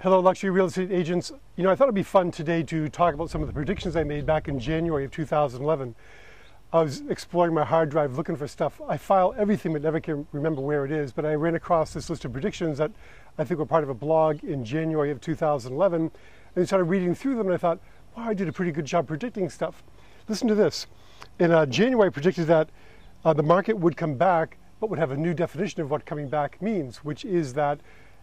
Hello, luxury real estate agents. I thought it'd be fun today to talk about some of the predictions I made back in January of 2011. I was exploring my hard drive looking for stuff. I file everything but never can remember where it is, but I ran across this list of predictions that I think were part of a blog in January of 2011, and I started reading through them and I thought, wow, I did a pretty good job predicting stuff. Listen to this. In January, I predicted that the market would come back, but would have a new definition of what coming back means, which is that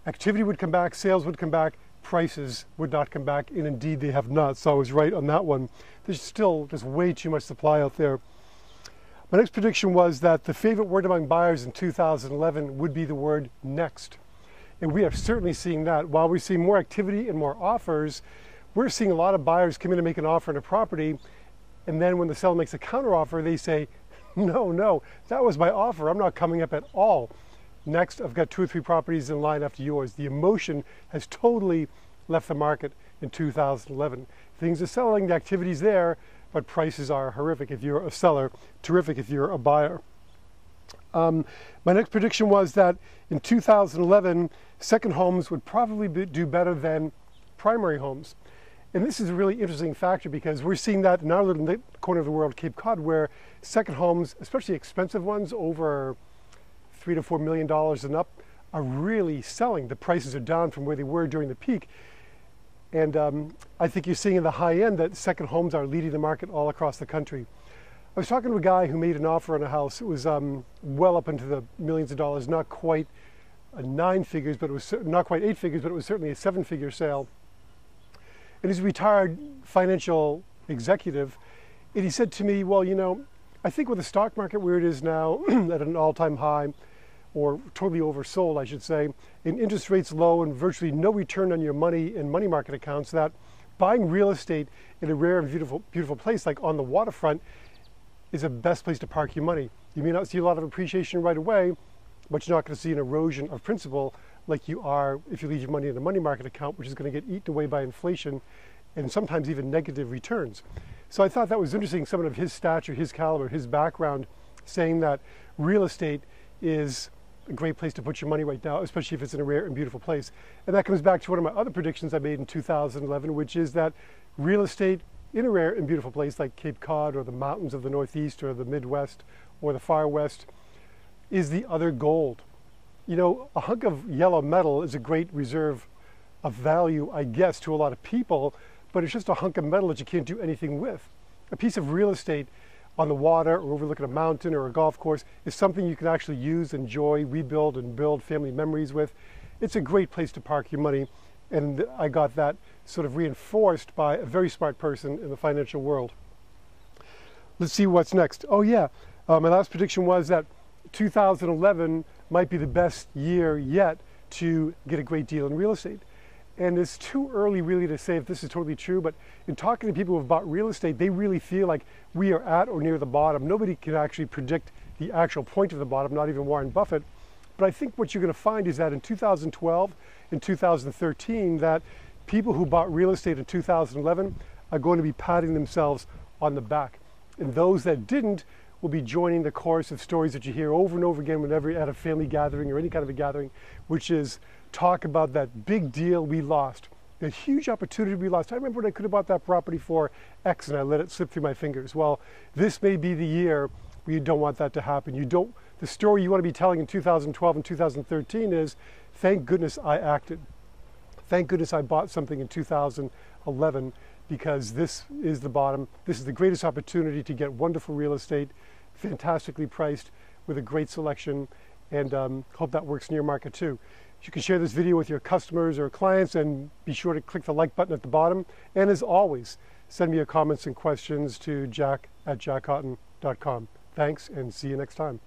activity would come back, sales would come back, prices would not come back, and indeed they have not. So I was right on that one. There's still just way too much supply out there. My next prediction was that the favorite word among buyers in 2011 would be the word next. And we are certainly seeing that. While we're seeing more activity and more offers, we're seeing a lot of buyers come in and make an offer on a property, and then when the seller makes a counteroffer, they say, no, that was my offer. I'm not coming up at all. Next, I've got 2 or 3 properties in line after yours. The emotion has totally left the market in 2011. Things are selling, the activity's there, but prices are horrific if you're a seller, terrific if you're a buyer. My next prediction was that in 2011, second homes would probably do better than primary homes. And this is a really interesting factor because we're seeing that in our little corner of the world, Cape Cod, where second homes, especially expensive ones, over $3 to $4 million and up, are really selling. The prices are down from where they were during the peak. And I think you're seeing in the high end that second homes are leading the market all across the country. I was talking to a guy who made an offer on a house. It was well up into the millions of dollars, not quite 9 figures, but it was not quite 8 figures, but it was certainly a 7-figure sale. And he's a retired financial executive. And he said to me, well, I think with the stock market where it is now at an all-time high, or totally oversold, I should say, and interest rates low and virtually no return on your money in money market accounts, that buying real estate in a rare and beautiful place like on the waterfront is the best place to park your money. You may not see a lot of appreciation right away, but you're not going to see an erosion of principal like you are if you leave your money in a money market account, which is going to get eaten away by inflation and sometimes even negative returns. So I thought that was interesting, someone of his stature, his caliber, his background, saying that real estate is a great place to put your money right now, especially if it's in a rare and beautiful place. And that comes back to one of my other predictions I made in 2011, which is that real estate in a rare and beautiful place like Cape Cod or the mountains of the Northeast or the Midwest or the Far West is the other gold. A hunk of yellow metal is a great reserve of value, I guess, to a lot of people, but it's just a hunk of metal that you can't do anything with. A piece of real estate on the water or overlooking a mountain or a golf course is something you can actually use, enjoy, rebuild, and build family memories with. It's a great place to park your money, and I got that sort of reinforced by a very smart person in the financial world. Let's see what's next. Oh yeah, my last prediction was that 2011 might be the best year yet to get a great deal in real estate. And it's too early really to say if this is totally true, but in talking to people who have bought real estate, they really feel like we are at or near the bottom. Nobody can actually predict the actual point of the bottom, not even Warren Buffett. But I think what you're going to find is that in 2012 and 2013, that people who bought real estate in 2011 are going to be patting themselves on the back. And those that didn't will be joining the chorus of stories that you hear over and over again whenever you're at a family gathering or any kind of a gathering, which is talk about that big deal we lost, that huge opportunity we lost. I remember when I could have bought that property for X and I let it slip through my fingers. Well, this may be the year where you don't want that to happen. The story you want to be telling in 2012 and 2013 is, thank goodness I acted. Thank goodness I bought something in 2011 because this is the bottom. This is the greatest opportunity to get wonderful real estate, fantastically priced with a great selection, and hope that works in your market too. You can share this video with your customers or clients and be sure to click the like button at the bottom. And as always, send me your comments and questions to jack@jackhoughton.com. Thanks and see you next time.